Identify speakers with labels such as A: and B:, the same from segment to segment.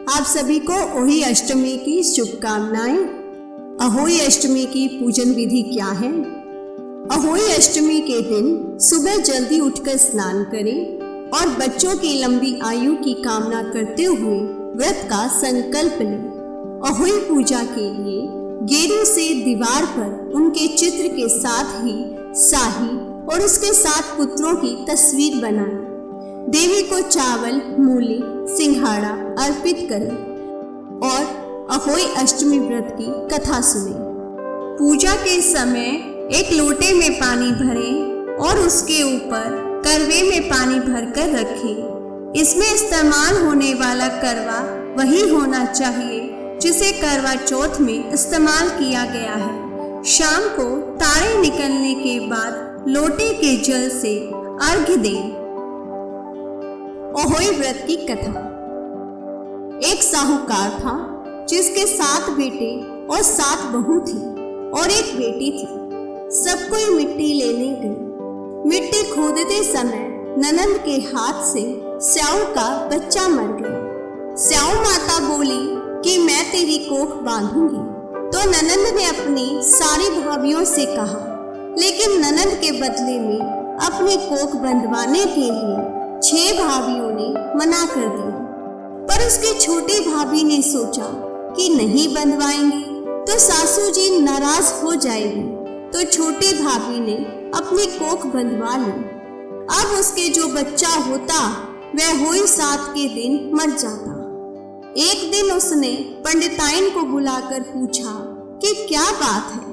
A: आप सभी को अहोई अष्टमी की शुभकामनाएं। अहोई अष्टमी की पूजन विधि क्या है? अहोई अष्टमी के दिन सुबह जल्दी उठकर स्नान करें और बच्चों की लंबी आयु की कामना करते हुए व्रत का संकल्प लें। अहोई पूजा के लिए गेरू से दीवार पर उनके चित्र के साथ ही साही और उसके 7 पुत्रों की तस्वीर बनाएं। देवी को चावल, मूली, सिंघाड़ा अर्पित करें और अहोई अष्टमी व्रत की कथा सुनें। पूजा के समय एक लोटे में पानी भरें और उसके ऊपर करवे में पानी भरकर रखें। इसमें इस्तेमाल होने वाला करवा वही होना चाहिए जिसे करवा चौथ में इस्तेमाल किया गया है। शाम को तारे निकलने के बाद लोटे के जल से अर्घ्य दें। अहोई व्रत की कथा। एक साहूकार था जिसके 7 बेटे और 7 बहू थी और एक बेटी थी। सब कोई मिट्टी लेने गए। मिट्टी खोदते समय ननंद के हाथ से स्याऊ का बच्चा मर गया। स्याऊ माता बोली कि मैं तेरी कोख बांधूंगी, तो ननंद ने अपनी सारी भाभियों से कहा, लेकिन ननंद के बदले में अपनी कोख बंधवाने के लिए 6 भाभियों ने मना कर दिया। पर उसकी छोटी भाभी ने सोचा कि नहीं बंधवाएंगे तो सासू जी नाराज हो जाएगी, तो छोटी भाभी ने अपनी कोख बंधवा ली। अब उसके जो बच्चा होता वह होई 7 के दिन मर जाता। एक दिन उसने पंडिताइन को बुलाकर पूछा कि क्या बात है,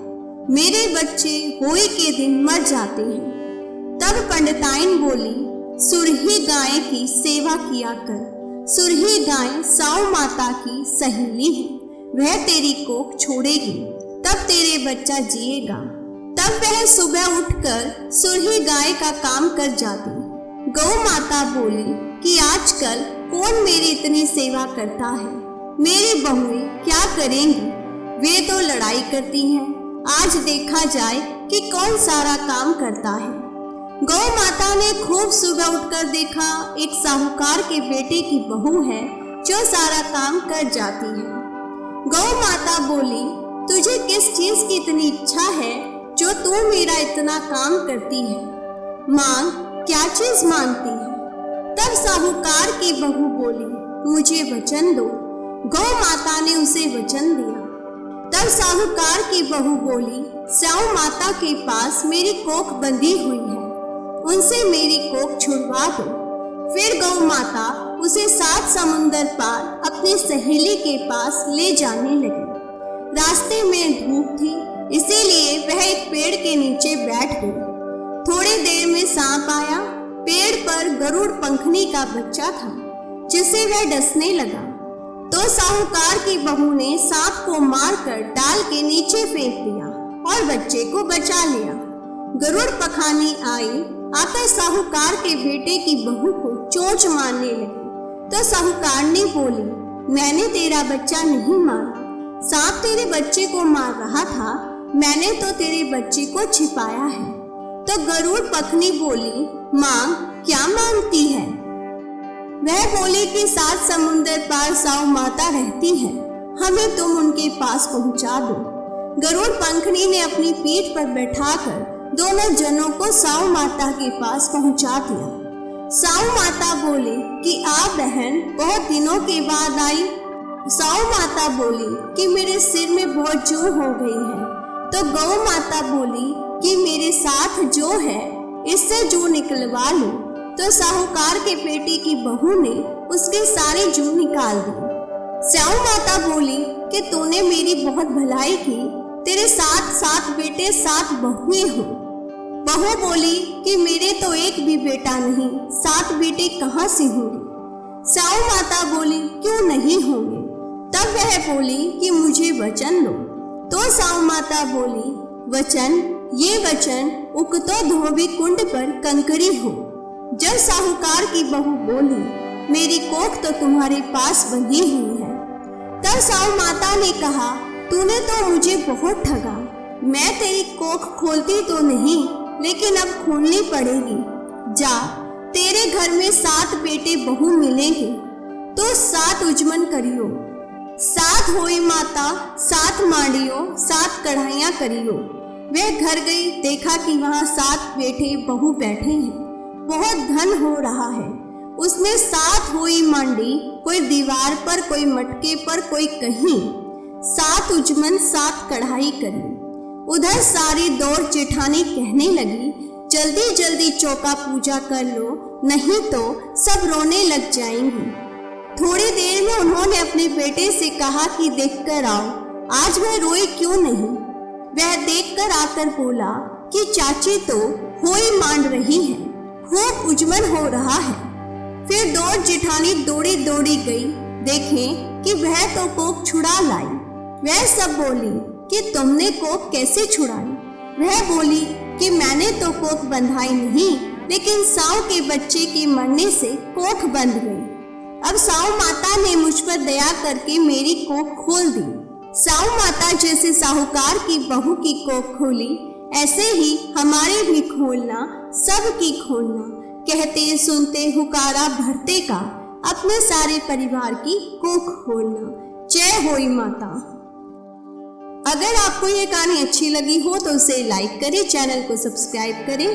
A: मेरे बच्चे होई के दिन मर जाते हैं। तब पंडिताइन बोली, सुरही गाय की सेवा किया कर। सुरही गाय साऊ माता की सहेली है, वह तेरी कोख छोड़ेगी, तब तेरे बच्चा जिएगा। तब वह सुबह उठकर सुरही गाय का काम कर जाती। गौ माता बोली कि आजकल कौन मेरी इतनी सेवा करता है, मेरी बहुएं क्या करेंगी, वे तो लड़ाई करती हैं। आज देखा जाए कि कौन सारा काम करता है। गौ माता ने खूब सुबह उठकर देखा एक साहूकार के बेटे की बहू है जो सारा काम कर जाती है। गौ माता बोली, तुझे किस चीज की इतनी इच्छा है जो तू मेरा इतना काम करती है? मांग, क्या चीज मांगती है? तब साहूकार की बहू बोली, मुझे वचन दो। गौ माता ने उसे वचन दिया। तब साहूकार की बहू बोली, स्याऊ माता के पास मेरी कोख बंधी हुई है, उनसे मेरी कोख छुड़वा दो। फिर गौ माता उसे 7 समुंदर पार अपनी सहेली के पास ले जाने लगी। रास्ते में धूप थी, इसीलिए वह एक पेड़ के नीचे बैठ गई। थोड़ी देर में सांप आया। पेड़ पर गरुड़ पंखनी का बच्चा था जिसे वह डसने लगा, तो साहूकार की बहू ने सांप को मारकर डाल के नीचे फेंक दिया और बच्चे को बचा लिया। गरुड़ पखानी आई, आकर साहूकार के बेटे की बहू को चोंच मारने लगी, तो साहूकार ने बोली, मैंने तेरा बच्चा नहीं मारा, सांप तेरे बच्चे को मार रहा था, मैंने तो तेरे बच्चे को छिपाया है। तो गरुड़ पखनी बोली, मांग, क्या मांगती है? वह बोली कि 7 समुंदर पार साऊ माता रहती है, हमें तुम उनके पास पहुंचा दो। गरुड़ पंखनी ने अपनी पीठ पर बैठाकर दोनों जनों को साऊ माता के पास पहुंचा दिया। साऊ माता बोले कि आप बहन बहुत दिनों के बाद आई। साऊ माता बोली कि मेरे सिर में बहुत जू हो गई है। तो गौ माता बोली कि मेरे साथ जो है इससे जू निकलवा लो। तो साहूकार के बेटे की बहू ने उसके सारे जू निकाल दी। स्याऊ माता बोली कि तूने मेरी बहुत भलाई की, तेरे 7 बेटे 7 बहुएं हो। बहू बोली कि मेरे तो एक भी बेटा नहीं, 7 बेटे कहाँ से होंगे? स्याऊ माता बोली, क्यों नहीं होंगे? तब वह बोली कि मुझे वचन दो। तो स्याऊ माता बोली, वचन, ये वचन उकतो धोबी कुंड पर कंकरी हो। जब साहूकार की बहू बोली, मेरी कोख तो तुम्हारे पास बंधी हुई है। तब स्याऊ माता ने कहा, तूने तो मुझे बहुत ठगा, मैं तेरी कोख खोलती तो नहीं, लेकिन अब खोलनी पड़ेगी। जा, तेरे घर में 7 बेटे बहू मिलेंगे, तो 7 उजमन करियो। 7 होई माता 7 मांडियो 7 कढ़ाइयाँ करियो। वह घर गई, देखा कि वहाँ 7 बेटे बहू बैठे हैं। बहुत धन हो रहा है। उसने 7 होई मांडी, कोई दीवार पर, कोई मटके पर, कोई कहीं। 7 उजमन 7 कढ़ाई करी। उधर सारी दौड़ जेठानी कहने लगी, जल्दी जल्दी चौका पूजा कर लो, नहीं तो सब रोने लग जाएंगी। थोड़ी देर में उन्होंने अपने बेटे से कहा कि देखकर आओ, आज वह रोए क्यों नहीं। वह देखकर आकर बोला कि चाची तो होई मांड रही है, खूब उजमन हो रहा है। फिर दौड़ जेठानी दौड़ी दौड़ी गई, देखें कि वह तो कोख छुड़ा लाई। वह सब बोली कि तुमने कोख कैसे छुड़ाई। वह बोली कि मैंने तो कोख बंधाई नहीं, लेकिन साव के बच्चे के मरने से कोख बंध गई। अब साव माता ने मुझ पर दया करके मेरी कोख खोल दी। साव माता जैसे साहूकार की बहू की कोख खोली, ऐसे ही हमारे भी खोलना, सब की खोलना। कहते सुनते हुकारा भरते का, अपने सारे परिवार की कोख खोलना। जय होई माता। अगर आपको ये कहानी अच्छी लगी हो तो उसे लाइक करें, चैनल को सब्सक्राइब करें।